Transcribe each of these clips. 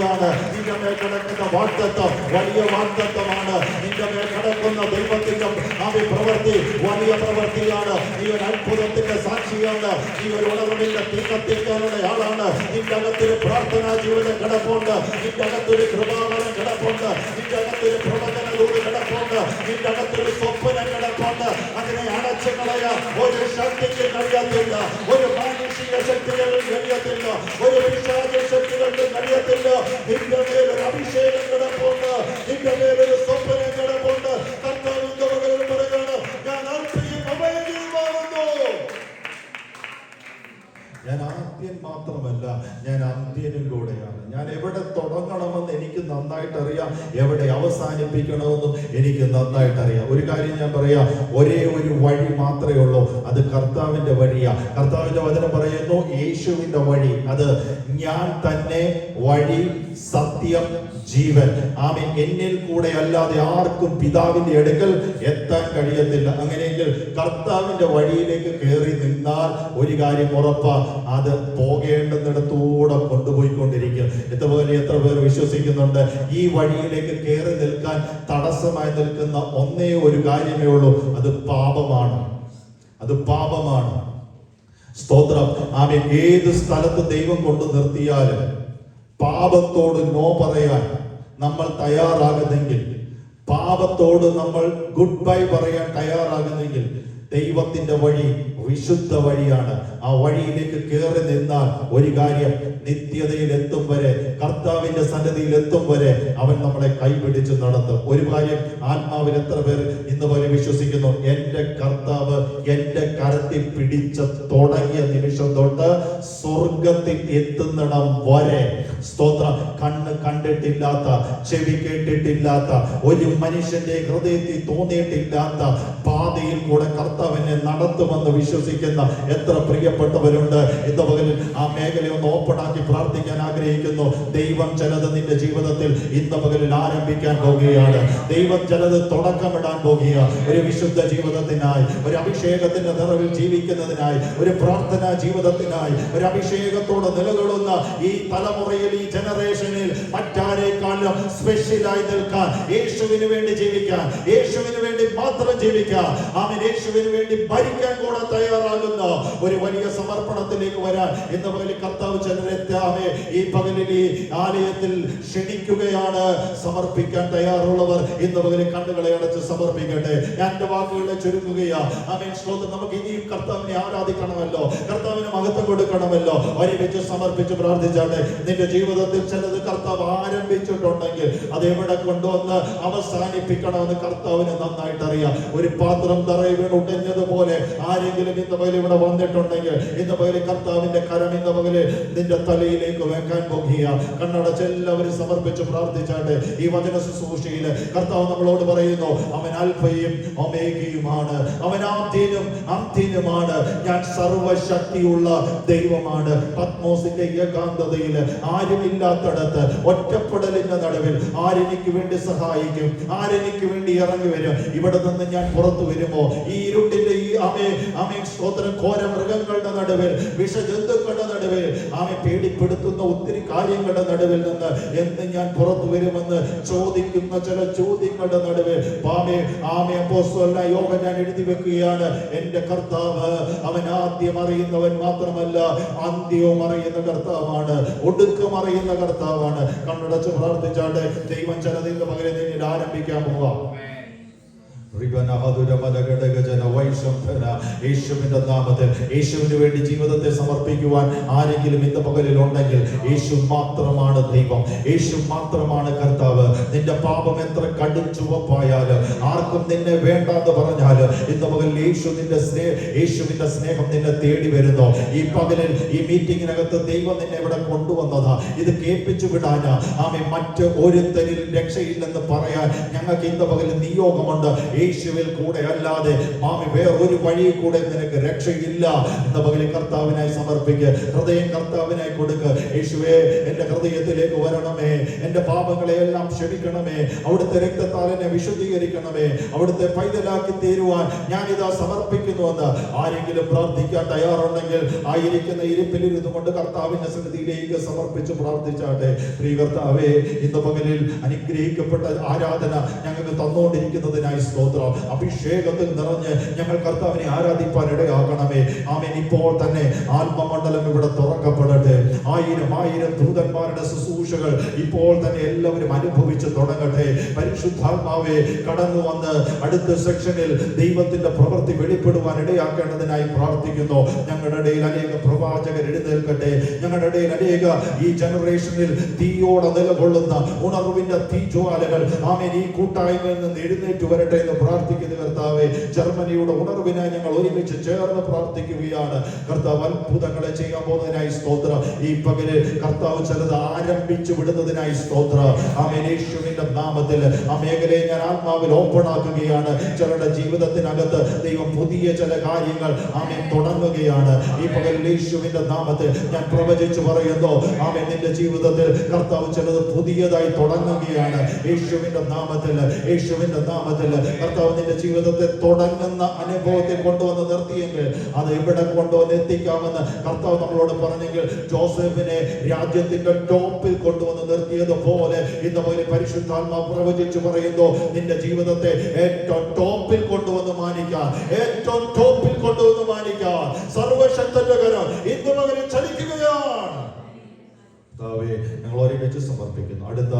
നിന്റെ മേൽ കിടക്കുന്ന വാഗ്ദത്തം വലിയ വാഗ്ദത്തമാണ്. നിന്റെ മേൽ കിടക്കുന്ന ദൈവത്തിന്റെ പ്രവൃത്തി വലിയ പ്രവൃത്തിയാണ്. നീ ഒരു അത്ഭുതത്തിന്റെ സാക്ഷിയാണ്. നീ ഒരു ഉണർവിന്റെ തീ കത്തിക്കാനുള്ള ആളാണ്. നിന്റെ അകത്തൊരു പ്രാർത്ഥനാ ജീവിതം കിടപ്പുണ്ട്. നിന്റെ അകത്തൊരു കൃപാവരം കിടപ്പുണ്ട്. നിന്റെ അകത്തൊരു പ്രവചനദൂത് കിടപ്പുണ്ട്. നിന്റെ അകത്തൊരു സ്വപ്നം കിടപ്പുണ്ട്. അതിനെ അടച്ചു കളയാൻ ഒരു ശക്തിക്ക് കഴിയത്തില്ല. ഒരു മാനുഷിക ശക്തികളിൽ കഴിയത്തില്ല. ഒരു വിശാല ശക്തികൾക്ക് കഴിയത്തില്ല. നിന്റെ മേലൊരു അഭിഷേകം കിടപ്പുണ്ട്. നിന്റെ മേലൊരു സ്വപ്നം കിടപ്പുണ്ട്. കർത്താവിന്റെ മകൻ പറയുകയാണ്, ഞാൻ ആത്മീയ അഭയമാകുന്നു. ഞാൻ ആദ്യൻ മാത്രമല്ല, ഞാൻ അന്ത്യനും കൂടെയാണ്. ഞാൻ എവിടെ തുടങ്ങണമെന്ന് എനിക്ക് നന്നായിട്ട് അറിയാം, എവിടെ അവസാനിപ്പിക്കണമെന്നും എനിക്ക് നന്നായിട്ട് അറിയാം. ഒരു കാര്യം ഞാൻ പറയാം, ഒരേ ഒരു വഴി മാത്രമേ ഉള്ളൂ, അത് കർത്താവിന്റെ വഴിയാ. കർത്താവിന്റെ വചനം പറയുന്നു, യേശുവിന്റെ വഴി അത് ഞാൻ തന്നെ വഴി, സത്യം, ജീവൻ. ആമേൻ. എന്നിൽ കൂടെ അല്ലാതെ ആർക്കും പിതാവിന്റെ അടുക്കൽ എത്താൻ കഴിയത്തില്ല. അങ്ങനെയെങ്കിൽ കർത്താവിന്റെ വഴിയിലേക്ക് കയറി നിന്നാൽ ഒരു കാര്യം ഉറപ്പാ, അത് പോകേണ്ടുന്നിടത്തൂടെ കൊണ്ടുപോയിക്കൊണ്ടിരിക്കും. എത്ര പേർ വിശ്വസിക്കുന്നുണ്ട് ഈ വഴിയിലേക്ക് കയറി നിൽക്കാൻ തടസ്സമായി നിൽക്കുന്ന ഒന്നേ ഒരു കാര്യമേ ഉള്ളൂ, അത് പാപമാണ്. അത് പാപമാണ്. സ്തോത്രം. ആമേൻ. ഏത് സ്ഥലത്ത് ദൈവം കൊണ്ട് നിർത്തിയാലും പാപത്തോട് നോ പറയാൻ നമ്മൾ തയ്യാറാകുന്നെങ്കിൽ, പാപത്തോട് നമ്മൾ ഗുഡ് ബൈ പറയാൻ തയ്യാറാകുന്നെങ്കിൽ, ദൈവത്തിന്റെ വഴി വിശുദ്ധ വഴിയാണ്. ആ വഴിയിലേക്ക് കയറി നിന്നാൽ ഒരു കാര്യം, നിത്യതയിൽ എത്തും വരെ, കർത്താവിന്റെ സന്നിധിയിൽ എത്തും വരെ അവൻ നമ്മളെ കൈപിടിച്ച് നടത്തും. ഒരു കാര്യം ആത്മാവിൽ എത്ര പേർ ഇന്ന് പോലെ വിശ്വസിക്കുന്നു, എന്റെ കർത്താവ് എന്റെ കരത്തിൽ പിടിച്ച് തുടങ്ങിയ നിമിഷം തൊട്ട് സ്വർഗത്തിൽ എത്തുന്നിടം വരെ, സ്തോത്രം, കണ്ണ് കണ്ടിട്ടില്ലാത്ത, ചെവി കേട്ടിട്ടില്ലാത്ത, ഒരു മനുഷ്യന്റെ ഹൃദയത്തിൽ തോന്നിയിട്ടില്ലാത്ത പാതയിൽ കൂടെ കർത്താവിനെ നടത്തുമെന്ന് വിശ്വസിക്കുന്ന എത്ര പ്രിയപ്പെട്ടവരുണ്ട്. ഇന്ന് പകലിൽ ആ മേഖലയൊന്ന് ഓപ്പൺ ആക്കി പ്രാർത്ഥിക്കാൻ ആഗ്രഹിക്കുന്നു. ദൈവം ചിലത് നിന്റെ ജീവിതത്തിൽ ഇന്ന് പകലിൽ ആരംഭിക്കാൻ പോകുകയാണ്. ദൈവം ചിലത് തുടക്കമിടാൻ പോകുകയാണ്. ഒരു വിശുദ്ധ ജീവിതത്തിനായി, ഒരു അഭിഷേകത്തിന്റെ നിറവിൽ ജീവിക്കുന്നതിനായി, ഒരു പ്രാർത്ഥനാ ജീവിതത്തിനായി, ഒരു അഭിഷേകത്തോട് നിലകൊള്ളുന്ന ഈ തലമുറയിൽ, ഈ ജനറേഷനിൽ മറ്റാരേക്കാളും സ്പെഷ്യലായി നിൽക്കാൻ, യേശുവിന് വേണ്ടി ജീവിക്കാൻ, യേശുവിന് വേണ്ടി മാത്രം ജീവിക്കാൻ, ആമേൻ, യേശുവിന് വേണ്ടി ഭരിക്കാൻ കൂടെ തയ്യാറാകുന്ന ഒരു വലിയ സമർപ്പണത്തിലേക്ക് വരാൻ ഇന്ന് പകലിൽ കർത്താവ് ചിലരെ ഈ പകലിൽ ഈ ആലയത്തിൽ ക്ഷണിക്കുകയാണ്. സമർപ്പിക്കാൻ തയ്യാറുള്ളവർ ഇന്ന് പകലിൽ കണ്ണുകളെ അടച്ച് സമർപ്പിക്കട്ടെ. ഞാൻ എന്റെ വാക്കുകളെ ചുരുക്കുകയാ. ആമേൻ. സ്തോത്രം. നമുക്ക് ഇനിയും കർത്താവിനെ ആരാധിക്കണമല്ലോ, കർത്താവിന് മഹത്വം കൊടുക്കണമല്ലോ. ഒരുമിച്ച് സമർപ്പിച്ച് പ്രാർത്ഥിച്ചാട്ടെ. നിന്റെ ജീവിതത്തിൽ ചിലത് കർത്താവ് ആരംഭിച്ചിട്ടുണ്ടെങ്കിൽ അത് എവിടെ കൊണ്ടുവന്ന് അവസാനിപ്പിക്കണമെന്ന് കർത്താവിന് നന്നായിട്ട് അറിയാം. ഒരു പാത്രം തറയിൽ വീണ് ഉടഞ്ഞതുപോലെ ആരെങ്കിലും ഇന്ന് പകൽ ഇവിടെ വന്നിട്ടുണ്ടെങ്കിൽ ഇന്ന് പകൽ കർത്താവിന്റെ കരം ഇന്ന് പകല് നിന്റെ തലയിലേക്ക് വെക്കാൻ പോകുക. കണ്ണടച്ച് എല്ലാവരും സമർപ്പിച്ച് പ്രാർത്ഥിച്ചാട്ടെ. ഈ വചന ശുശ്രൂഷയില് കർത്താവ് നമ്മളോട് പറയുന്നു, അവൻ അൽഫയും ഒമേഗയുമാണ്, അവൻ ആദ്യനും അന്ത്യനുമാണ്, ഞാൻ സർവശക്തിയുള്ള ദൈവമാണ്. പത്മോസിന്റെ ഏകാന്തതയില്, ആരുമില്ലാത്തടത്ത്, ഒറ്റപ്പെടലിന്റെ നടുവിൽ ആരെനിക്ക് വേണ്ടി സഹായിക്കും, ആരെനിക്ക് വേണ്ടി ഇറങ്ങി വരും? ഇവിടെ നിന്ന് ഞാൻ പുറത്തു വരുമോ? ഈ ഇരുട്ടിന്റെ ഈ സ്തോത്രം, ഘോര മൃഗങ്ങളുടെ നടുവിൽ, വിഷജന്തുക്കളുടെ നടുവിൽ, പേടിപ്പെടുത്തുന്ന ഒത്തിരി കാര്യങ്ങളുടെ നടുവിൽ നിന്ന് എന്ന് ഞാൻ പുറത്തു വരുമെന്ന് ചോദിക്കുന്ന ചില ചോദ്യങ്ങളുടെ നടുവിൽ യോഹന്നാൻ എഴുതി വെക്കുകയാണ്, എന്റെ കർത്താവ് അവൻ ആദ്യം അറിയുന്നവൻ മാത്രമല്ല, അന്ത്യവും അറിയുന്ന കർത്താവാണ്, ഒടുക്കം അറിയുന്ന കർത്താവാണ്. കണ്ണടച്ച് പ്രാർത്ഥിച്ചാണ്ട് ദൈവം ചിലതിന്റെ പകരം നിന്നിൽ ആരംഭിക്കാൻ പോവാം. യേശുവിന്റെ നാമത്തിൽ യേശുവിന് വേണ്ടി ജീവിതത്തെ സമർപ്പിക്കുവാൻ ആരെങ്കിലും ഇന്ന് പകലിൽ ഉണ്ടെങ്കിൽ, യേശു മാത്രമാണ് ദൈവം, യേശു മാത്രമാണ് കർത്താവ്. നിന്റെ പാപം എത്ര കടുംചുവപ്പായാലും, ആർക്കും നിന്നെ വേണ്ടാന്ന് പറഞ്ഞാല്, ഇന്ന് പകലിൽ യേശുവിന്റെ സ്നേഹം നിന്നെ തേടി വരുന്നു. ഈ പകലിൽ ഈ മീറ്റിങ്ങിനകത്ത് ദൈവം നിന്നെ ഇവിടെ കൊണ്ടുവന്നതാ. ഇത് കേൾപ്പിച്ചു വിടാനാ. മറ്റ് ഒരുത്തരിൽ രക്ഷയില്ലെന്ന് പറയാൻ ഞങ്ങൾക്ക് ഇന്ന് പകലിൽ നിയോഗമുണ്ട്. യേശുവിൽ കൂടെ അല്ലാതെ ആമേ വേറൊരു വഴി കൂടെ നിനക്ക് രക്ഷയില്ല. ഇന്ന് പകലിൽ കർത്താവിനായി സമർപ്പിക്കുക, ഹൃദയം കർത്താവിനായി കൊടുക്കുക. യേശുവേ, എന്റെ ഹൃദയത്തിലേക്ക് വരണമേ, എന്റെ പാപങ്ങളെ എല്ലാം ക്ഷമിക്കണമേ, അവിടുത്തെ രക്തത്താൽ എന്നെ വിശുദ്ധീകരിക്കണമേ, അവിടുത്തെ പൈതലാക്കി തീരുവാൻ ഞാനിതാ സമർപ്പിക്കുന്നുവെന്ന് ആരെങ്കിലും പ്രാർത്ഥിക്കാൻ തയ്യാറുണ്ടെങ്കിൽ ആയിരിക്കുന്ന ഇരിപ്പിലിരുന്നു കൊണ്ട് കർത്താവിന്റെ സന്നിധിയിലേക്ക് സമർപ്പിച്ച് പ്രാർത്ഥിച്ചാട്ടെ. പ്രിയ കർത്താവേ, ഇന്ന് പകലിൽ അനുഗ്രഹിക്കപ്പെട്ട ആരാധന ഞങ്ങൾക്ക് തന്നുകൊണ്ടിരിക്കുന്നതിനായി സ്തോത്രം. അഭിഷേകത്തിൽ നിറഞ്ഞ് ഞങ്ങൾ കർത്താവിനെ ആരാധിപ്പാൻ ഇടയാക്കണമേ. ആമേൻ. ഇപ്പോൾ തന്നെ ആത്മമണ്ഡലം ഇവിടെ തുറക്കപ്പെടട്ടെ. ആയിരം ആയിരം ദൂതന്മാരുടെ ശുശ്രൂഷകൾ ഇപ്പോൾ തന്നെ എല്ലാവരും അനുഭവിച്ച് തുടങ്ങട്ടെ. പരിശുദ്ധാത്മാവേ, കടന്നു വന്ന് അടുത്ത സെക്ഷനിൽ ദൈവത്തിന്റെ പ്രവൃത്തി വെളിപ്പെടുവാൻ ഇടയാക്കേണ്ടതിനായി പ്രാർത്ഥിക്കുന്നു. ഞങ്ങളുടെ ഇടയിൽ അനേക പ്രവാചകർ എഴുന്നേൽക്കട്ടെ. ഞങ്ങളുടെ ഇടയിൽ അനേക ഈ ജനറേഷനിൽ തീയോടെ നിലകൊള്ളുന്ന ഉണർവിന്റെ തീജ്വാലകൾ ആമേൻ ഈ കൂട്ടായ്മയിൽ നിന്ന് എഴുന്നേറ്റ് വരട്ടെ എന്ന് പ്രാർത്ഥിക്കുന്ന കർത്താവേ, ജർമ്മനിയുടെ ഉണർവിനായി ഞങ്ങൾ ഒരുമിച്ച് ചേർന്ന് പ്രാർത്ഥിക്കുകയാണ്. കർത്താവ് അത്ഭുതങ്ങളെ ചെയ്യാൻ പോകുന്നതിനായി സ്തോത്രം. ഈ പകല് കർത്താവ് ചിലത് ആരംഭിച്ചു വിടുന്നതിനായി സ്തോത്രം. ആമേൻ. യേശുവിന്റെ നാമത്തിൽ ആ മേഖലയെ ഞാൻ ആത്മാവിൽ ഓപ്പൺ ആക്കുകയാണ്. ചിലരുടെ ജീവിതത്തിനകത്ത് ദൈവം പുതിയ ചില കാര്യങ്ങൾ ആമേൻ തുടങ്ങുകയാണ്. ഈ പകൽ യേശുവിന്റെ നാമത്തിൽ ഞാൻ പ്രവചിച്ചു പറയുന്നു, ആമേൻ, നിന്റെ ജീവിതത്തിൽ കർത്താവ് ചിലത് പുതിയതായി തുടങ്ങുകയാണ്. യേശുവിന്റെ നാമത്തിൽ, യേശുവിന്റെ നാമത്തിൽ കർത്താവ് നിന്റെ ജീവിതത്തെ തുടങ്ങുന്ന അനുഭവത്തെ കൊണ്ടുവന്ന് നിർത്തിയെങ്കിൽ അത് ഇവിടെ കൊണ്ടുവന്ന് എത്തിക്കാമെന്ന് കർത്താവ് നമ്മളോട് പറഞ്ഞെങ്കിൽ, ജോസഫിനെ രാജ്യത്തിന്റെ ടോപ്പിൽ കൊണ്ടുവന്ന് നിർത്തിയതുപോലെ ഇന്ന് പോലെ പരിശുദ്ധാത്മാവ് പ്രവചിച്ചു പറയുന്നു, നിന്റെ ജീവിതത്തെ ഏറ്റവും ടോപ്പിൽ കൊണ്ടുവന്ന് മാനിക്കാൻ, ഏറ്റവും ടോപ്പിൽ കൊണ്ടുവന്ന് മാനിക്കാൻ സർവശക്തന്റെ കരം ഇന്ന് പകരം ചലിക്കുകയാണ്. ഞങ്ങൾ ഒരുമിച്ച് സമർപ്പിക്കുന്നു. അടുത്ത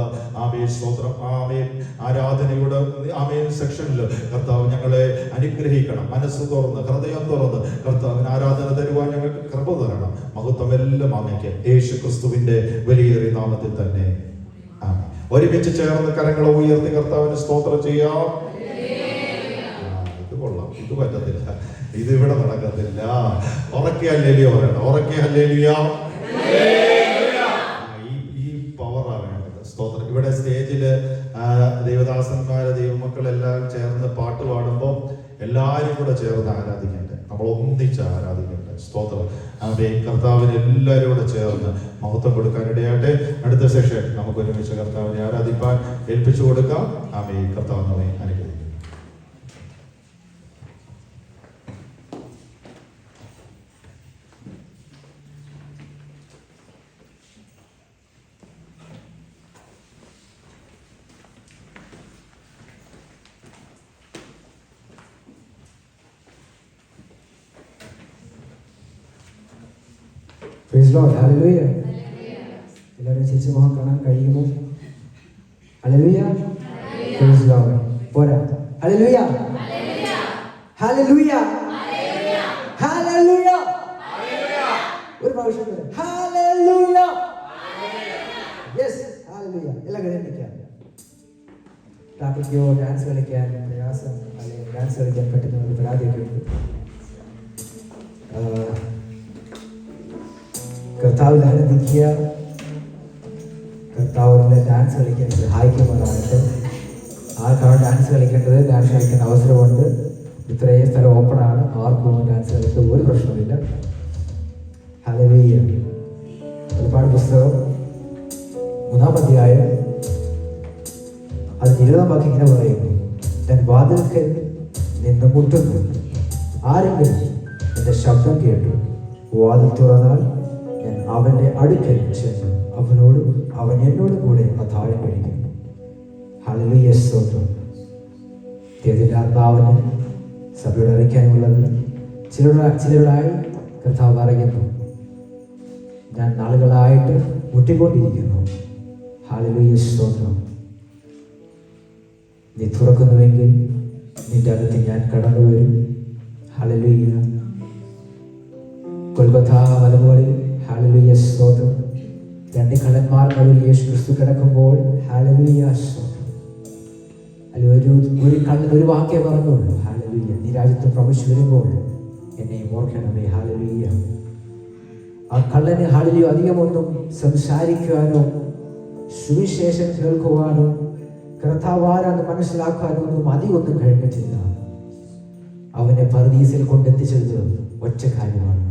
ആമേൻ സ്തോത്രം, ആമേൻ ആരാധനയുടെ ആമേൻ സെക്ഷനിൽ കർത്താവ് ഞങ്ങളെ അനുഗ്രഹിക്കണം. മനസ്സ് തുറന്ന്, ഹൃദയം തുറന്ന് കർത്താവിന് ആരാധന തരുവാൻ ഞങ്ങൾക്ക് കൃപ തരണം. മഹത്വം എല്ലാം അങ്ങേക്ക് യേശു ക്രിസ്തുവിന്റെ വലിയേറിയ നാമത്തിൽ തന്നെ. ഒരുമിച്ച് ചേർന്ന് കരങ്ങളെ ഉയർത്തി കർത്താവിന് സ്തോത്രം ചെയ്യാം. ഇത് കൊള്ളാം, ഇത് പറ്റത്തില്ല, ഇത് ഇവിടെ നടക്കത്തില്ല. ഉറക്കെ ഹല്ലേലൂയ പറയണം, ഉറക്കെ ഹല്ലേലൂയ. സ്തോത്രം. ഇവിടെ സ്റ്റേജില് ദേവദാസന്മാരെ ദൈവമക്കളെല്ലാം ചേർന്ന് പാട്ട് പാടുമ്പോൾ എല്ലാവരും കൂടെ ചേർന്ന് ആരാധിക്കട്ടെ, നമ്മൾ ഒന്നിച്ച് ആരാധിക്കട്ടെ. സ്തോത്രം. ആമേൻ. കർത്താവിന് എല്ലാവരും കൂടെ ചേർന്ന് മഹത്വം കൊടുക്കാനിടയാട്ടെ. അടുത്ത സെഷൻ നമുക്ക് ഒരുമിച്ച് കർത്താവിനെ ആരാധിപ്പാൻ ഏൽപ്പിച്ചു കൊടുക്കാം. ആമേൻ. കർത്താവ് നമ്മെ അനുഗ്രഹിക്കും. Praise Lord. Hallelujah. എല്ലാവരും ചേച്ചി മുഖം കാണാൻ കഴിയുമോ? Hallelujah. Praise Lord. പോരാ. Hallelujah. Hallelujah. Hallelujah. ഒരു പ്രാവശ്യം വരെ. Hallelujah. Yes. Hallelujah. എല്ലാം കഴിഞ്ഞിരിക്കാം. ട്രാഫിക്കോ ഡാൻസ് കളിക്കാൻ പ്രയാസം അല്ലെങ്കിൽ ഡാൻസ് കളിക്കാൻ പറ്റുന്ന ഒരു പരാതിയൊക്കെ ഉണ്ട്. കർത്താവിൽ ആനന്ദിക്കുക. കർത്താവിനെ ഡാൻസ് കളിക്കാൻ സഹായിക്കുമാറാകട്ടെ. ആർക്കാണ് ഡാൻസ് കളിക്കേണ്ടത്, ഡാൻസ് കളിക്കാൻ അവസരമുണ്ട്. ഇത്രയും സ്ഥലം ഓപ്പണാണ്, ആർക്കും ഡാൻസ് കളിക്കാൻ ഒരു പ്രശ്നമില്ല. ഹല്ലേലൂയ. ഒരുപാട് പുസ്തകം 3-ാം അധ്യായം അത് 20-ാം വാക്യം ഇങ്ങനെ പറയുന്നു, ഞാൻ വാതിൽക്കൽ നിന്ന് മുട്ടുന്നു, ആരെങ്കിലും എൻ്റെ ശബ്ദം കേട്ടു വാതിൽ തുറന്നാൽ ഞാൻ അവന്റെ അടുക്കൽ ചെന്നു അവനോടും അവൻ എന്നോട് കൂടെ അത്താഴം കഴിക്കും. ഹല്ലേലൂയ. സ്തോത്രം. ദൈവത്തിന്റെ ആത്മാവിന് സഭയോട് അറിയിക്കാനുള്ളത് ചിലരോടായി കർത്താവ് പറയുന്നു, ഞാൻ നാളുകളായിട്ട് മുട്ടിക്കൊണ്ടിരിക്കുന്നു. ഹല്ലേലൂയ. സ്തോത്രം. നീ തുറക്കുന്നുവെങ്കിൽ നിന്റെ അകത്ത് ഞാൻ കടന്നു വരും. ഹല്ലേലൂയ. കൊൽഗോഥ മലമുകളിൽ ഹല്ലേലൂയ. സ്തോത്രം. 2 കള്ളന്മാർ നടുവിൽ യേശു ക്രിസ്തു കിടക്കുമ്പോൾ ഹല്ലേലൂയ. സ്തോത്രം. അതിൽ ഒരു കള്ളൻ ഒരു വാക്കേ പറഞ്ഞുള്ളൂ, ഹല്ലേലൂയ. നീ രാജ്യത്ത് പ്രവേശിച്ചു വരുമ്പോൾ എന്നെ ഓർക്കണമേ. ഹല്ലേലൂയ. ആ കള്ളന് ഹല്ലേലൂയ അധികമൊന്നും സംസാരിക്കുവാനോ സുവിശേഷം കേൾക്കുവാനോ കർത്താവ് ആരാന്ന് മനസ്സിലാക്കാനൊന്നും അധികമൊന്നും കഴിഞ്ഞിട്ടില്ല. അവനെ പർദീസിൽ കൊണ്ടെത്തിച്ചത് ഒറ്റ കാര്യമാണ്.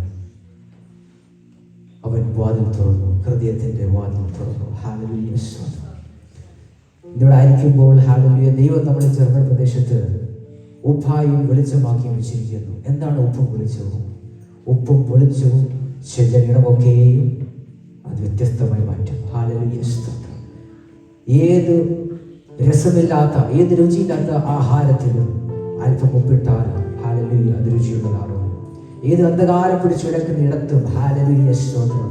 അവൻ വാതിൽ തുറന്നു, ഹൃദയത്തിന്റെ വാതിൽ തുറന്നു. ഹല്ലേലൂയ. ഇവിടെ ആയിരിക്കുമ്പോൾ ഹല്ലേലൂയ, ദൈവം നമ്മുടെ ജർമ്മൻ പ്രദേശത്ത് ഉപ്പായും വെളിച്ചമാക്കി വെച്ചിരിക്കുന്നു. എന്താണ് ഉപ്പും വെളിച്ചവും? ഉപ്പും വെളിച്ചവും ശരീരമൊക്കെയും അത് വ്യത്യസ്തമായി മാറ്റും. ഹല്ലേലൂയ. ഏത് രസമില്ലാത്ത, ഏത് രുചിയില്ലാത്ത ആഹാരത്തിലും അല്പം ഉപ്പിട്ടാൽ ഹല്ലേലൂയ അത് രുചിയുള്ളതാണ്. ഏത് അന്ധകാരം പിടിച്ചു കിടക്കുന്ന ഇടത്തും ഹല്ലേലൂയ സ്തോത്രം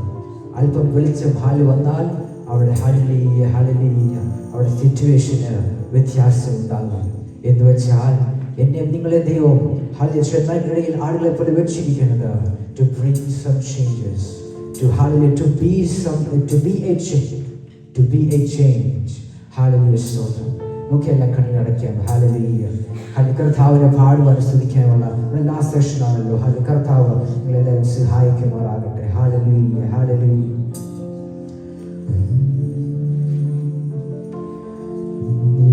അല്പം വെളിച്ചം വന്നാൽ അവിടെ ഹല്ലേലൂയ ഹല്ലേലൂയ അവിടെ സിറ്റുവേഷന് വ്യത്യാസം ഉണ്ടാകും. എന്ന് വെച്ചാൽ എന്നെ നിങ്ങളെ ദൈവം ഹല്ലേലൂയ ആളുകളെ പോലെ വെച്ചിരിക്കുന്നത് to bring some changes, to hallelujah, to be a change. Hallelujah സ്തോത്രം. നമുക്കെല്ലാം കണ്ണടയ്ക്കാം. ഹല്ലേലൂയ. കർത്താവിനെ പാടുവാൻ സ്തുതിക്കാനുള്ള ലാസ്റ്റ് സെഷൻ ആണല്ലോ. കർത്താവ് നിങ്ങളെല്ലാവരും സഹായിക്കുമാറാകട്ടെ. Hallelujah hallelujah.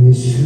Yeshu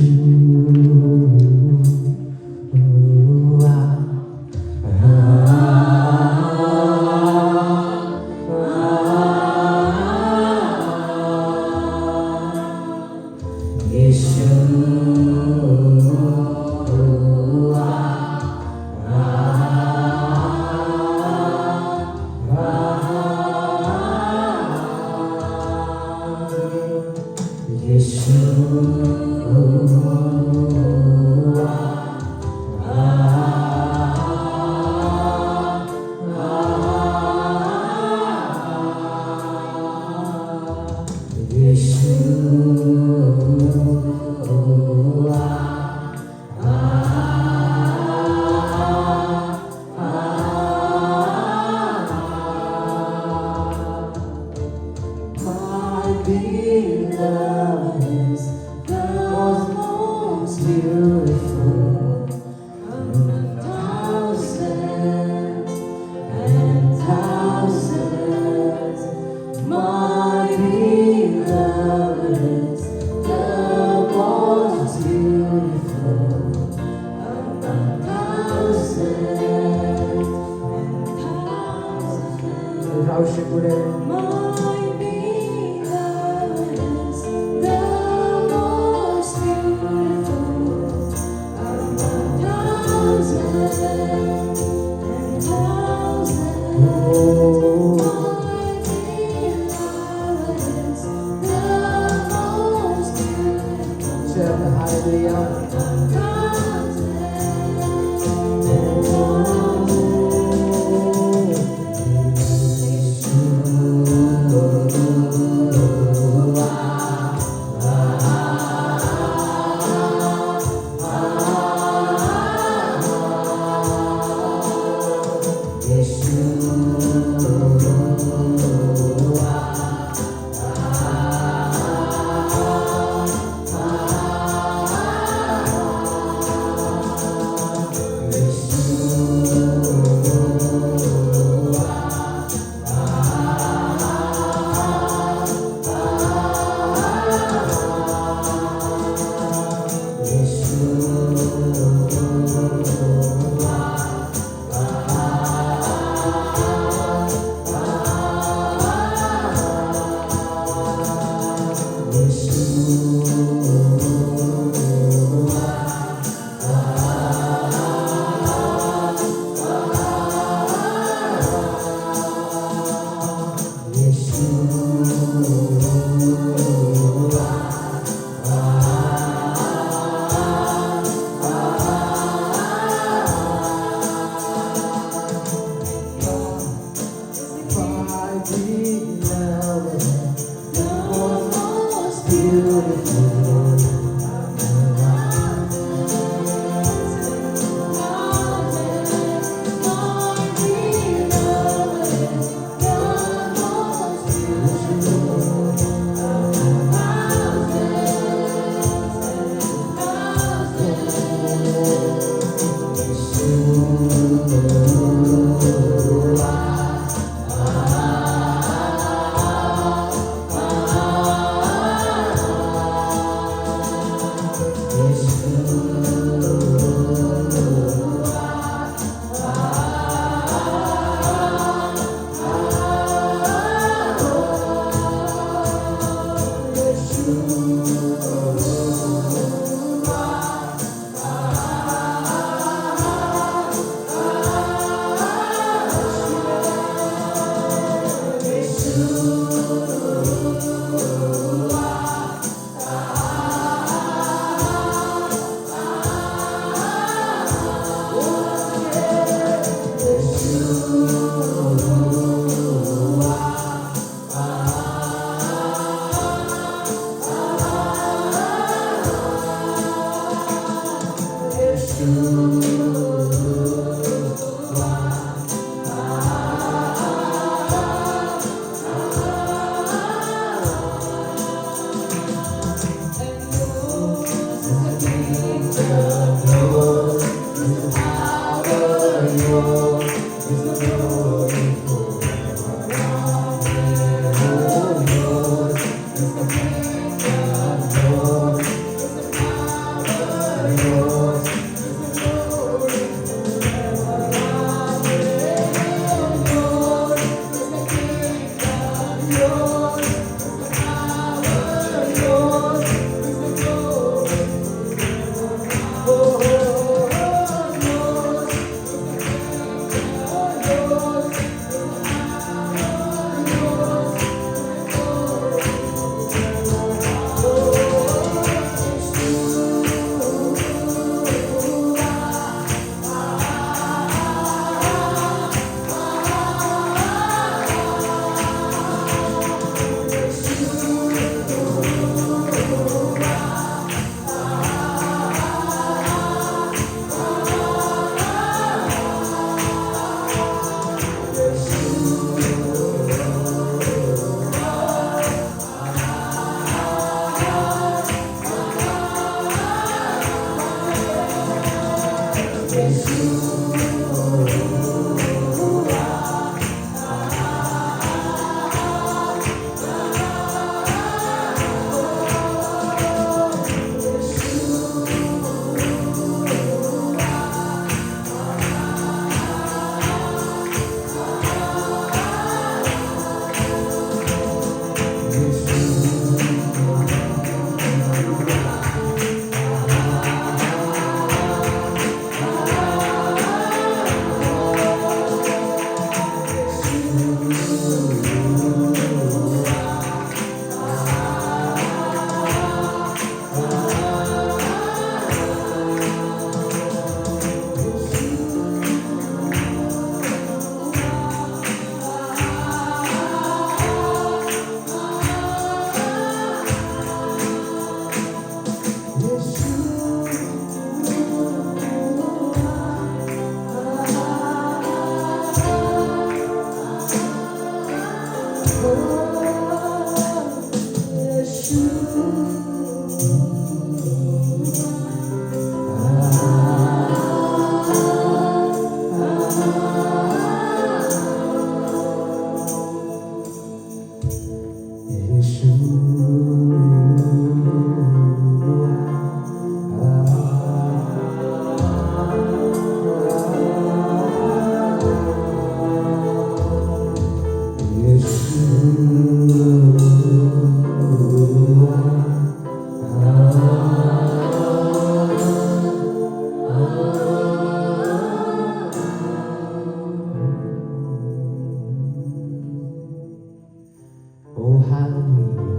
Oh, hallelujah.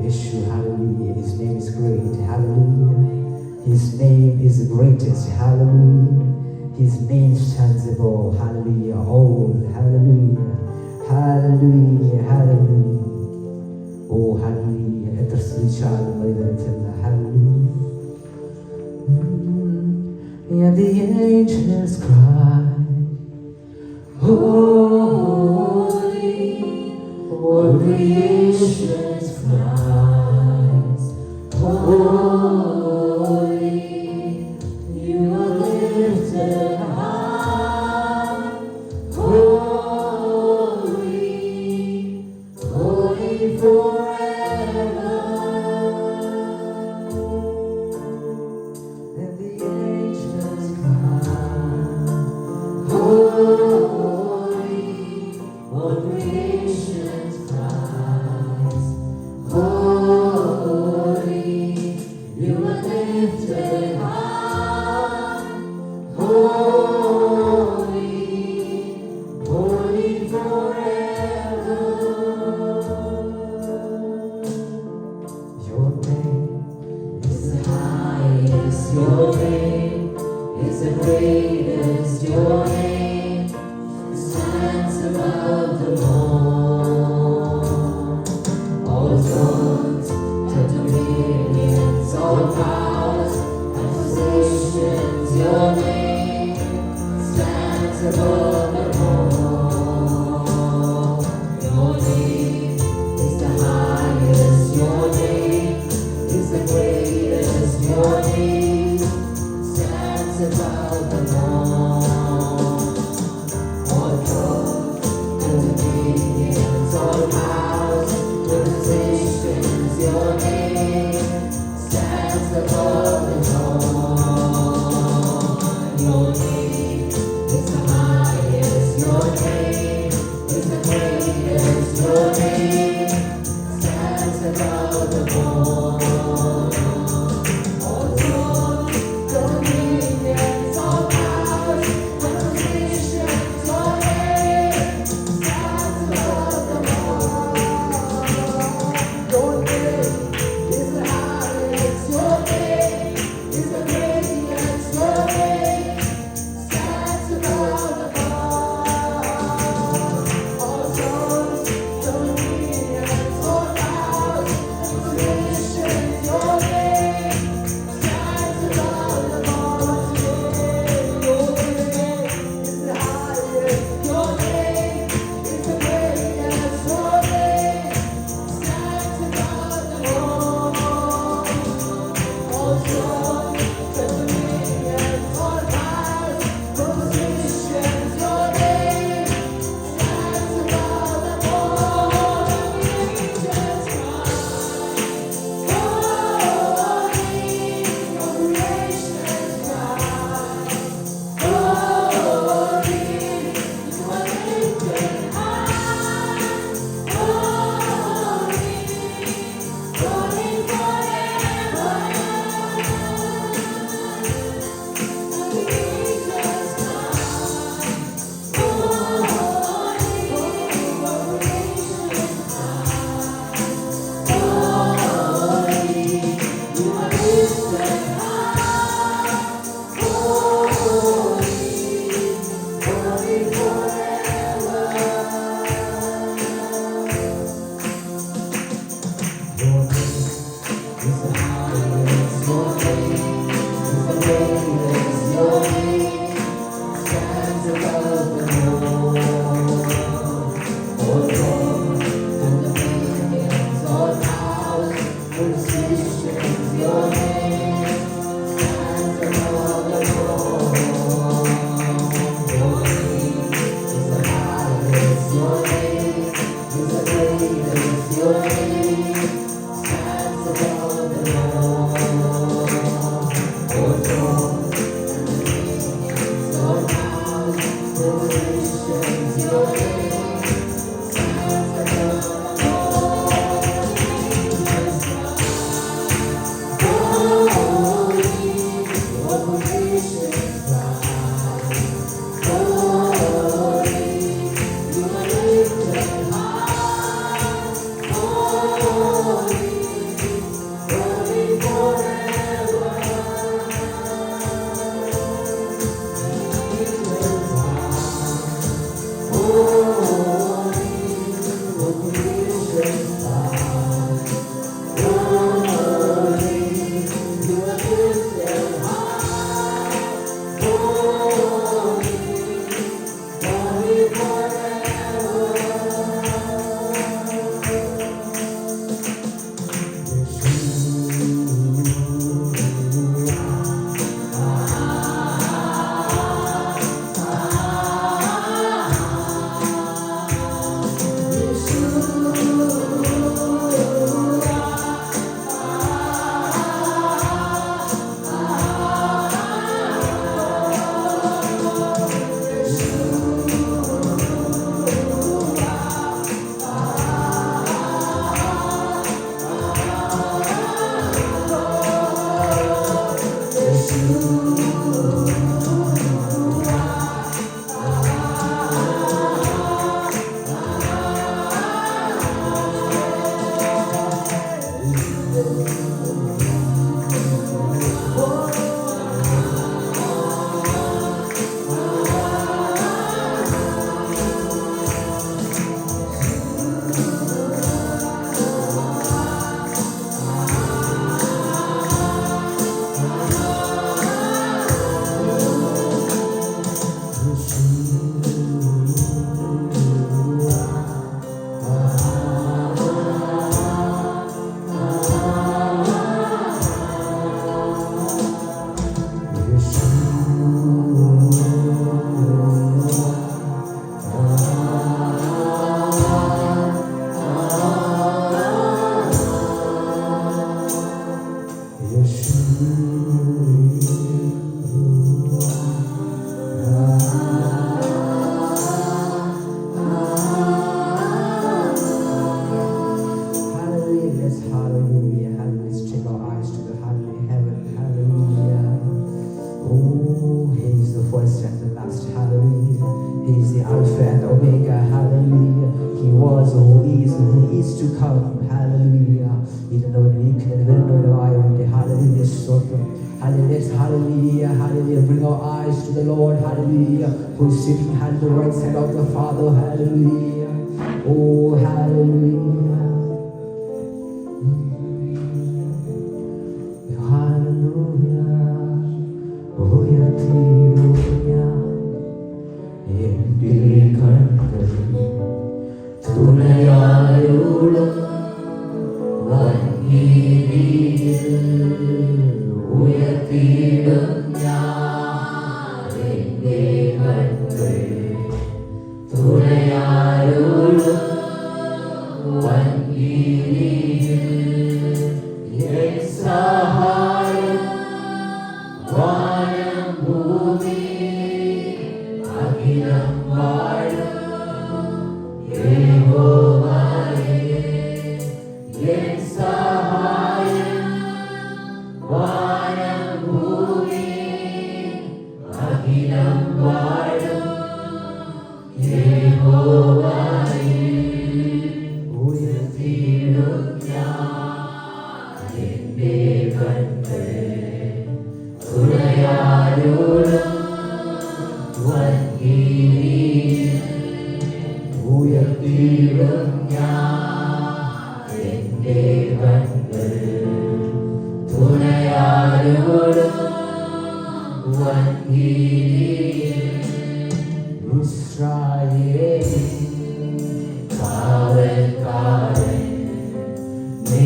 Yeshua, hallelujah. His name is great. Hallelujah. His name is the greatest. Hallelujah. His name stands above. Hallelujah. All. Hallelujah. Hallelujah. Hallelujah. Oh, hallelujah. എത്ര സ്തുതിച്ചാലും മതി വരത്തില്ല. Hallelujah. And the angels cry, holy, all creations cries, holy, you are lifted high, holy, holy forever. And the angels cry, holy, all creations cries, holy, you are lifted high, holy, holy forever. Your name is the highest, your name is the greatest, your name stands above them all thrones, and dominions, all powers and positions, your name stands above them all. Your name is the highest, your name is the greatest, your name stands above them all. All thrones and dominions, all powers and positions, your name stands above them all. Your name is the highest, your name is the greatest, your name stands above them all. All thrones, dominions, all powers and positions, your name stands above them all. Your name is the highest, your name To come, hallelujah. Even though we can hallelujah, hallelujah, hallelujah. Bring our eyes to the Lord, hallelujah, who is sitting at the right side of the Father, hallelujah. Oh, hallelujah. Hallelujah. Oh, hallelujah.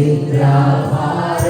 Israel,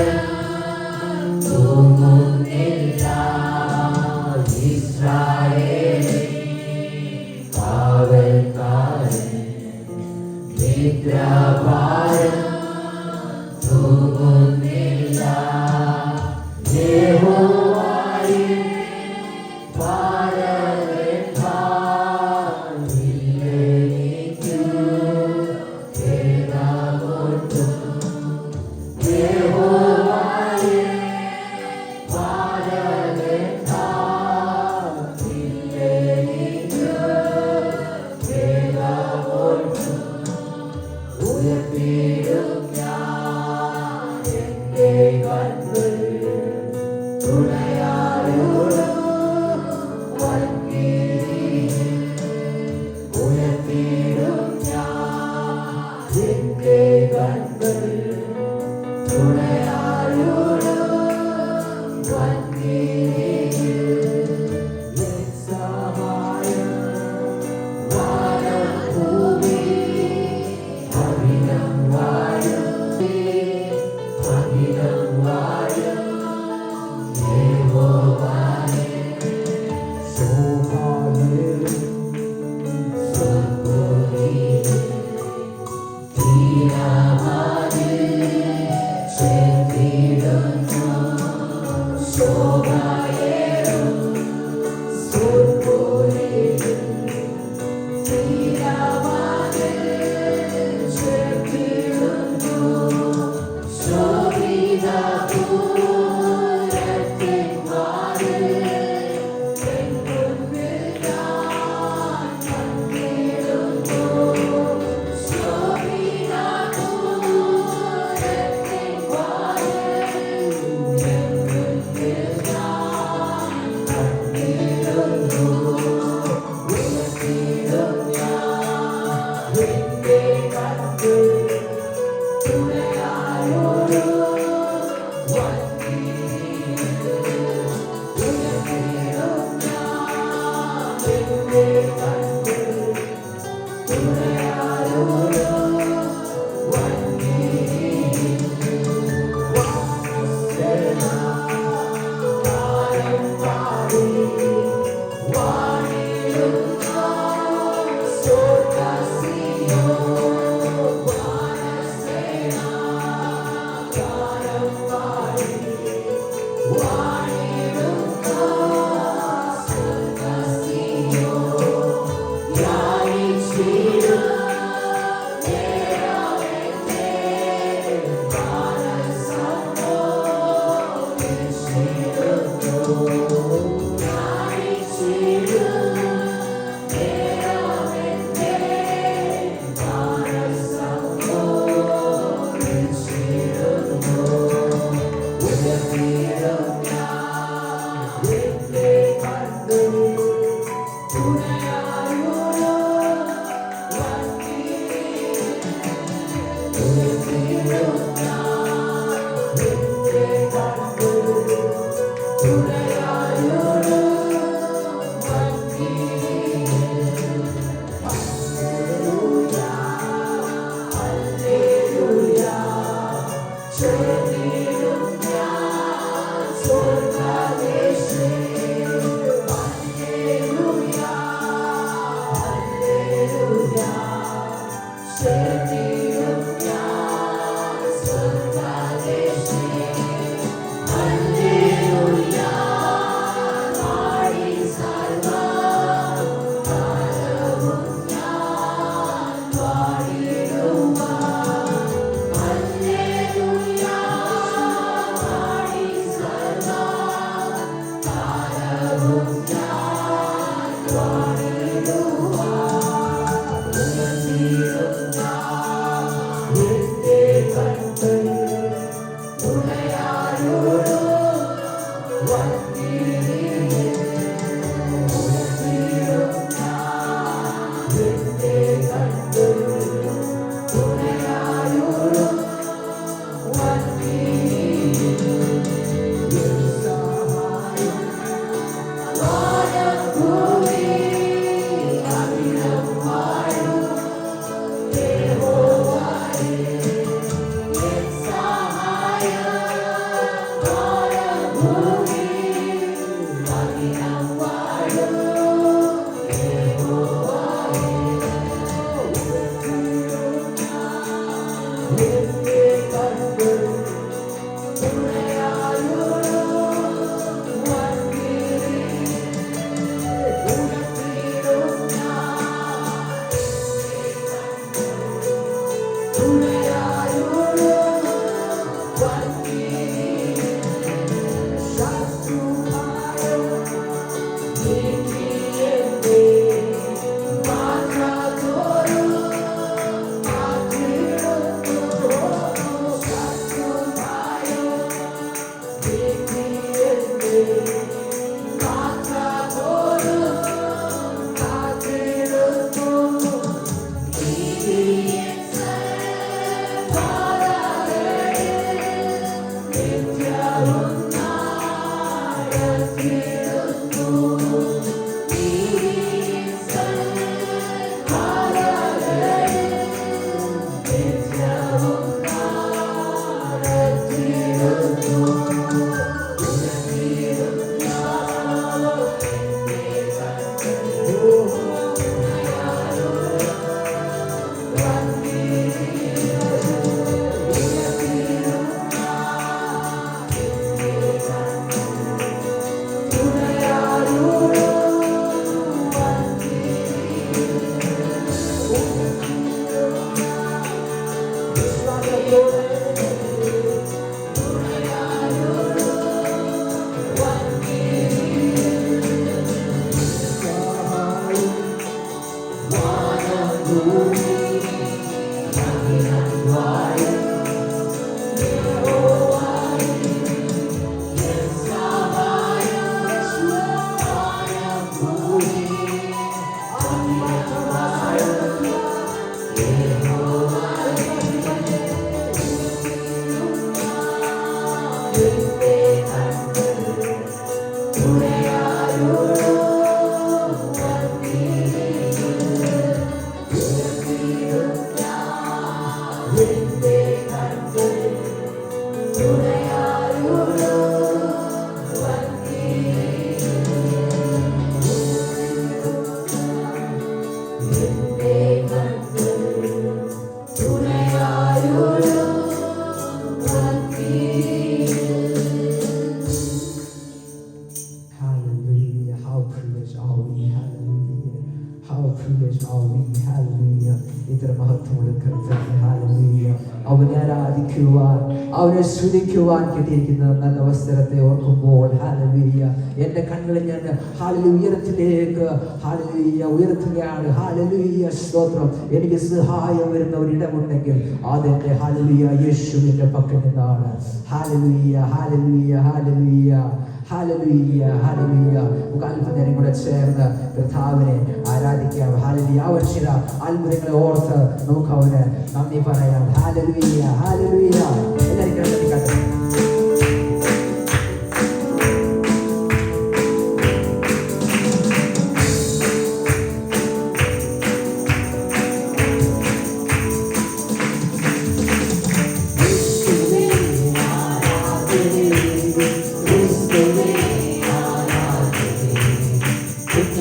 Hallelujah. How privileged are we? Hallelujah. How privileged are we? Hallelujah. ഇത്ര മഹത്വമുള്ള കർത്താവേ, hallelujah. അവനെ ആരാധിക്കുവാൻ, അവനെ സ്തുതിക്കുവാൻ കിട്ടിയിരിക്കുന്ന നല്ല അവസരത്തെ ഓർക്കുമ്പോൾ hallelujah, എൻ്റെ കണ്ണുകളെ ഞാൻ hallelujah ഉയരത്തിലേക്ക് hallelujah ഉയർത്തുകയാണ്. hallelujah സ്തോത്രം. എനിക്ക് സഹായം വരുന്ന ഒരിടമുണ്ടെങ്കിൽ അതെന്റെ hallelujah യേശുവിന്റെ പക്കൽ നിന്നാണ്. hallelujah hallelujah hallelujah hallelujah hallelujah. നമുക്ക് അല്പനേരം കൂടെ ചേർന്ന് കർത്താവിനെ ആരാധിക്കാം. hallelujah. അവൻ ചില അത്ഭുതങ്ങളെ ഓർത്ത് നമുക്ക് അവന് നന്ദി പറയാം. hallelujah hallelujah. എല്ലാവരും കേൾക്കട്ടെ.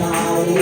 Hallelujah.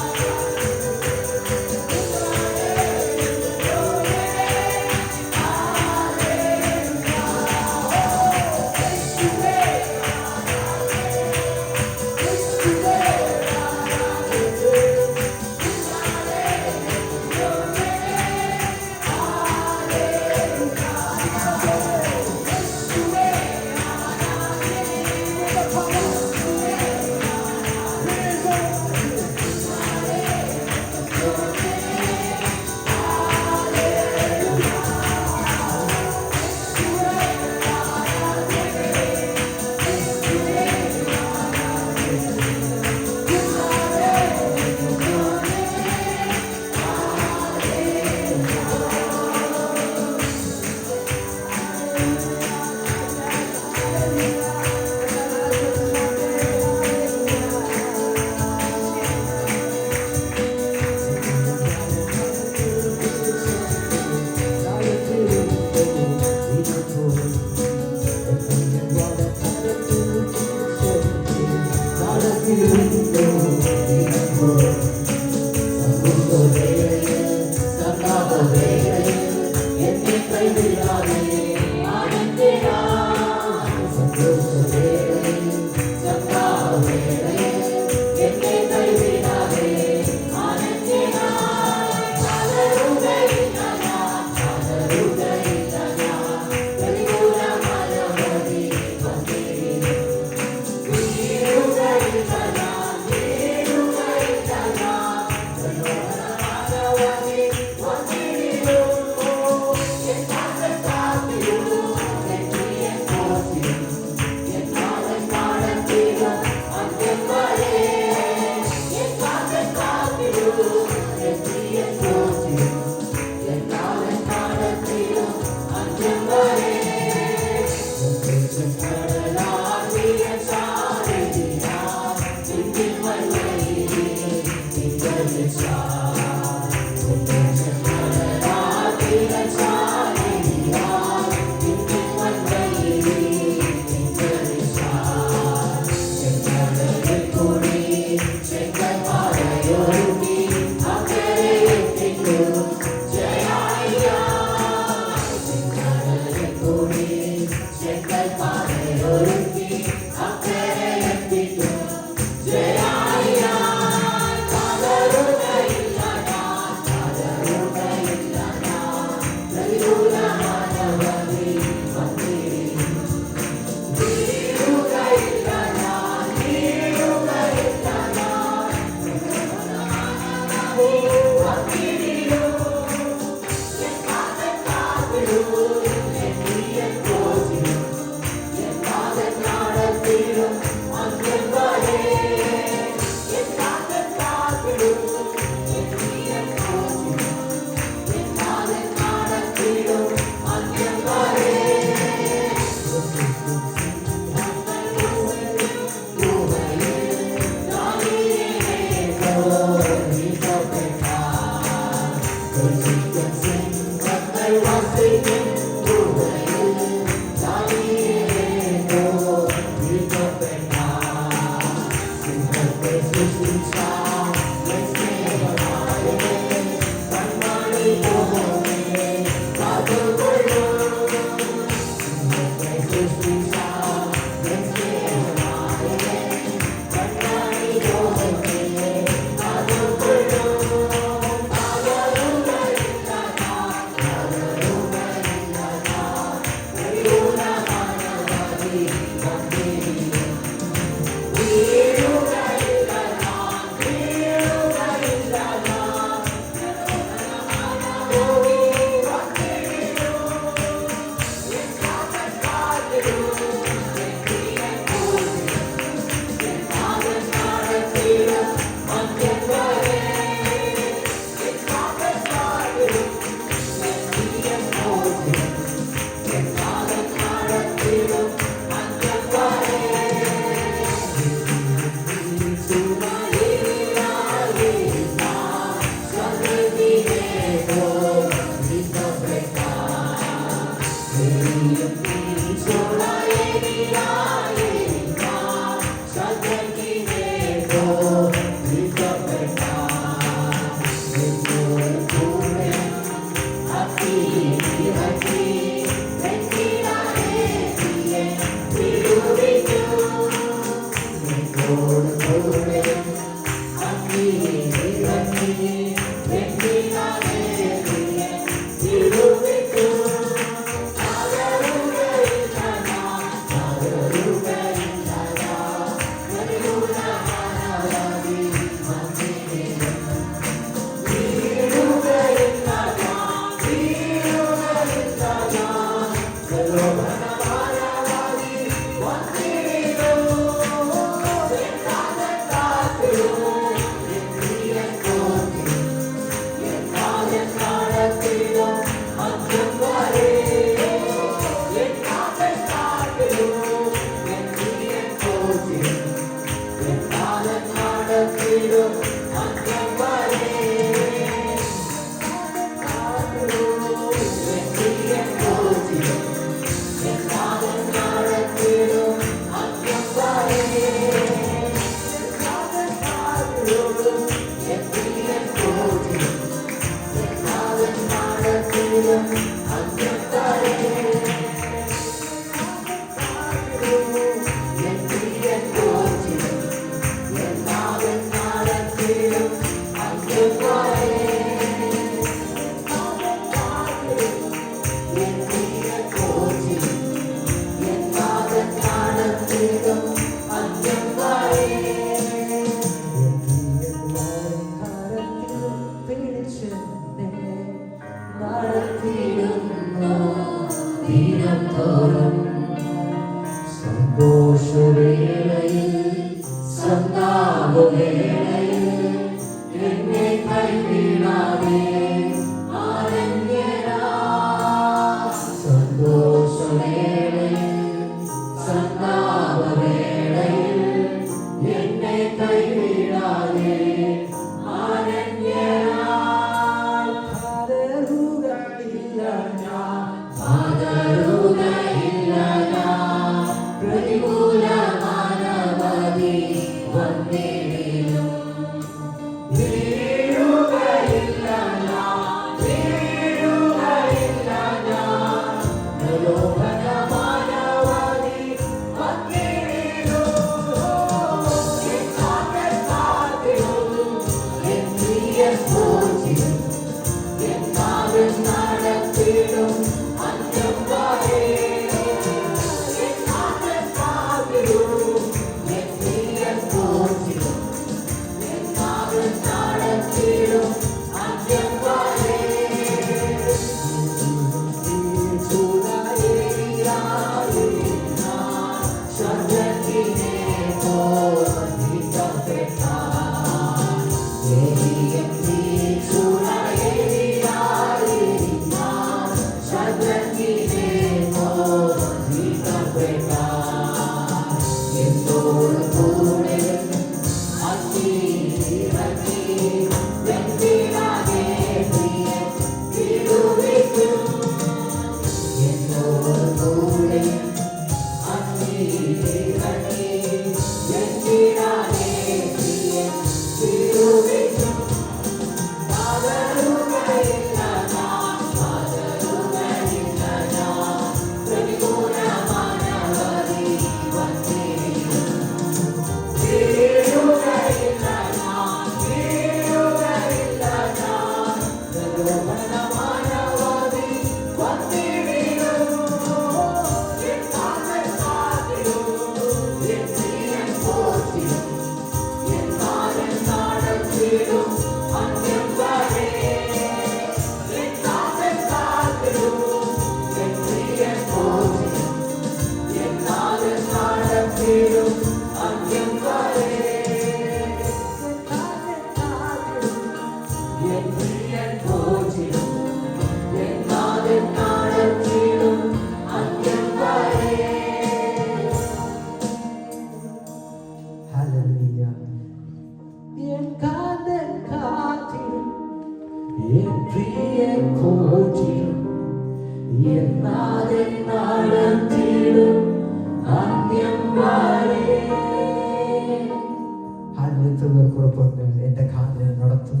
എന്റെ കാതിനെ നടത്തും.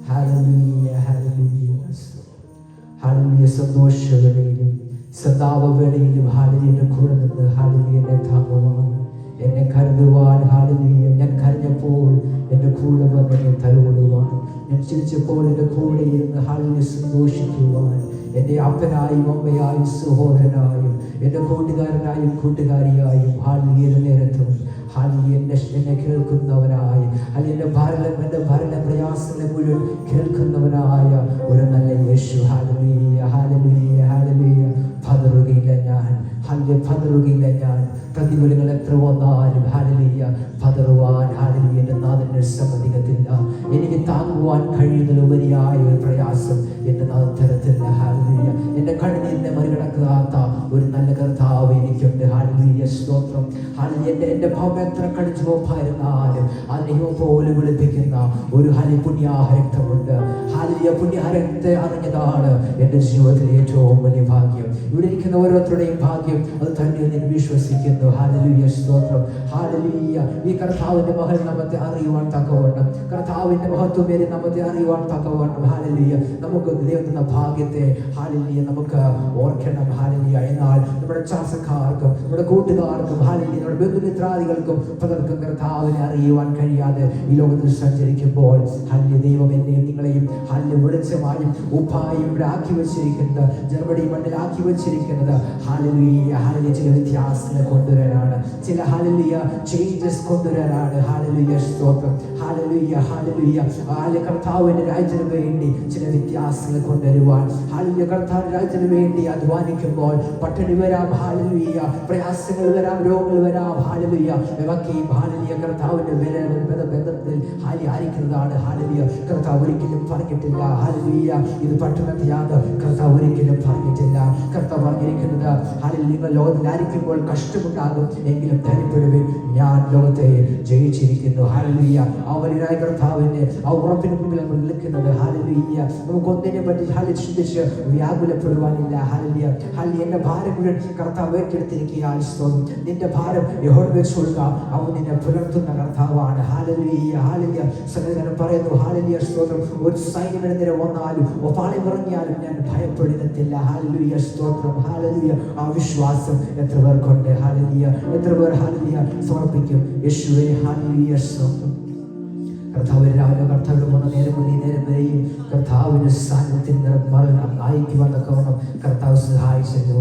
Hallelujah, hallelujah, hallelujah. സന്തോഷവേളയിലും സന്താപവേളയിലും ഹല്ലേലൂയ കൂടെ നിന്ന് ഹല്ലേലൂയ താങ്ങുവാൻ എന്നെ കരുതുവാൻ. ഹല്ലേലൂയ. ഞാൻ കരഞ്ഞപ്പോൾ എൻ്റെ കൂടെ വന്ന് എന്നെ തലോടുവാൻ, ഞാൻ ചിരിച്ചപ്പോൾ എൻ്റെ കൂടെ ഇരുന്ന് ഹല്ലേലൂയ സന്തോഷിക്കുവാൻ, എൻ്റെ അപ്പനായും അമ്മയായും സഹോദരനായും എൻ്റെ കൂട്ടുകാരനായും കൂട്ടുകാരിയായും ഹല്ലേലൂയ നേരത്തും ഹല്ലേലൂയ എന്നെ കേൾക്കുന്നവനായി, ഹല്ലേലൂയ എൻ്റെ ഭരണ പ്രയാസങ്ങളെ മുഴുവൻ കേൾക്കുന്നവനായ ഒരു നല്ല യേശു. Hallelujah, hallelujah, hallelujah. പതറുകയില്ല ഞാൻ, ഹല്ലേലൂയ, പതറുകയില്ല ഞാൻ. പ്രതികൂലങ്ങൾ എത്ര വന്നാലും ഹല്ലേലൂയ പതറുവാൻ ഹല്ലേലൂയ എൻ്റെ നാഥനെ സമ്മതിക്കത്തില്ല. എനിക്ക് താങ്ങുവാൻ കഴിയുന്നതിലുപരിയായ ഒരു പ്രയാസം എൻ്റെ നാഥൻ തരത്തില്ല. ഹല്ലേലൂയ. എൻ്റെ കണ്ണീരിനെ മറികടക്കാത്ത ഒരു നല്ല കർത്താവ് എനിക്കുണ്ട്. ഹല്ലേലൂയ, സ്തോത്രം. ഹല്ലേലൂയ. എൻ്റെ ഭവം എത്ര കടിച്ചു പോയിരുന്നാലും അതിനെ പോലെ വിളിപ്പിക്കുന്ന ഒരു പുണ്യാഹരക്തമുണ്ട്. ഹല്ലേലൂയ. പുണ്യാഹരക്തത്തെ അറിഞ്ഞതാണ് എൻ്റെ ജീവിതത്തിലെ ഏറ്റവും വലിയ ഭാഗ്യം. ഇവിടെ ഇരിക്കുന്ന ഓരോരുത്തരുടെയും ഭാഗ്യം അത് തന്നെ ഞാൻ വിശ്വസിക്കുന്നു. ഹല്ലേലൂയ, സ്തോത്രം. ഹല്ലേലൂയ. ഈ കർത്താവിന്റെ മഹൽ നമ്മത്തെ അറിയുവാൻ തക്കവണ്ണം, കർത്താവിന്റെ മഹത്വമേറി നമ്മത്തെ അറിയുവാൻ തക്കവണ്ണം ഹല്ലേലൂയ നമുക്ക് ദൈവത്തിന്റെ ഭാഗ്യത്തെ ഹല്ലേലൂയ നമുക്ക് ഓർക്കണം. ഹല്ലേലൂയ. എന്നാൽ നമ്മുടെ ചാസക്കാർക്കും നമ്മുടെ കൂട്ടുകാർക്കും ഹല്ലേലൂയ നമ്മുടെ ബന്ധുമിത്രാദികൾക്കും പലർക്കും കർത്താവിനെ അറിയുവാൻ കഴിയാതെ ഈ ലോകത്തിൽ സഞ്ചരിക്കുമ്പോൾ ഹല്ലേലൂയ ദൈവം എന്നെയും നിങ്ങളെയും ഹല്ലേലൂയ വെളിച്ചമായും ഉപ്പായും ഇവിടെ ആക്കി വെച്ചിരിക്കുന്നത്, ജർമ്മനി മണ്ണിലാക്കി വെച്ചിരിക്കുന്നത് ഹല്ലേലൂയ ഹല്ലേലൂയ ചില വ്യത്യാസങ്ങൾ കൊണ്ടുവരാനാണ്, ചില ഹല്ലേലൂയ ചേഞ്ചസ് കൊണ്ടുവരാനാണ്. ഹല്ലേലൂയ, സ്തോത്രം. Hallelujah, hallelujah. കർത്താവിന്റെ രാജ്യത്തിന് വേണ്ടി ചില വ്യത്യാസങ്ങൾ കൊണ്ടുവരുവാൻ, ഹല്ലേലൂയ കർത്താവിന്റെ രാജ്യത്തിന് വേണ്ടി അധ്വാനിക്കുമ്പോൾ പട്ടിണി വരാം, ഹല്ലേലൂയ പ്രയാസങ്ങൾ വരാം, രോഗങ്ങൾ വരാം, ഹല്ലേലൂയ ഇവയൊക്കെയും ഹല്ലേലൂയ കർത്താവിന്റെ ബന്ധത്തിൽ ആയിരിക്കുന്നതാണ്. ഹല്ലേലൂയ കർത്താവ് ഒരിക്കലും പറഞ്ഞിട്ടില്ല ഹല്ലേലൂയ ഇത് പട്ടണത്തെയാണ് കർത്താവ് ഒരിക്കലും പറഞ്ഞിട്ടില്ല. കർത്താവ് പറഞ്ഞിരിക്കുന്നത് ഹല്ലേലൂയ നിങ്ങൾ ലോകത്തിലായിരിക്കുമ്പോൾ കഷ്ടമുണ്ടാകും, എങ്കിലും ധൈര്യപ്പെടുവിൻ, ഞാൻ ലോകത്തെ ജയിച്ചിരിക്കുന്നു. ഹല്ലേലൂയ. അവനായ കർത്താവിന്റെ ആ ഉറപ്പിന് മുമ്പിൽ നമ്മൾ നിൽക്കുന്നത്. ഹല്ലേലൂയ. നമുക്ക് ഒന്നിനെ പറ്റി ഹല്ലേലൂയ ചിന്തിച്ച് വ്യാകുലപ്പെടുവാനില്ല. ഹല്ലേലൂയ. ഹല്ലേലൂയ. എന്റെ ഭാരം മുഴുവൻ കർത്താവ് ഏറ്റെടുത്തിരിക്കുകയാൽ സ്തോത്രം. നിന്റെ ഭാരം യഹോവയോട് വെച്ച് കൊടുക്കുക, അവൻ നിന്നെ പുലർത്തുന്ന കർത്താവാണ്. Hallelujah, hallelujah. സങ്കീർത്തനം പറയുന്നു ഹല്ലേലൂയ, സ്തോത്രം. ഒരു സൈന്യം എതിരെ വന്നാലും ഒപ്പാളയം ഇറങ്ങിയാലും ഞാൻ ഭയപ്പെടുന്നില്ല. ഹല്ലേലൂയ, സ്തോത്രം. ഹല്ലേലൂയ. ആ വിശ്വാസം എത്ര പേർക്കുണ്ട്? ഹല്ലേലൂയ. എത്ര പേർ ഹല്ലേലൂയ സമർപ്പിക്കും? യേശുവേ, ഹല്ലേലൂയ, സ്തോത്രം. കർത്താവ് രാവിലെ കർത്താവിന്റെ മൂന്ന് നേരം വരെ നേരം വരെയും കർത്താവിന്റെ സാന്നിധ്യത്തിൽ നയിക്കുവാൻ തക്കവണ്ണം കർത്താവ് സഹായിച്ചു.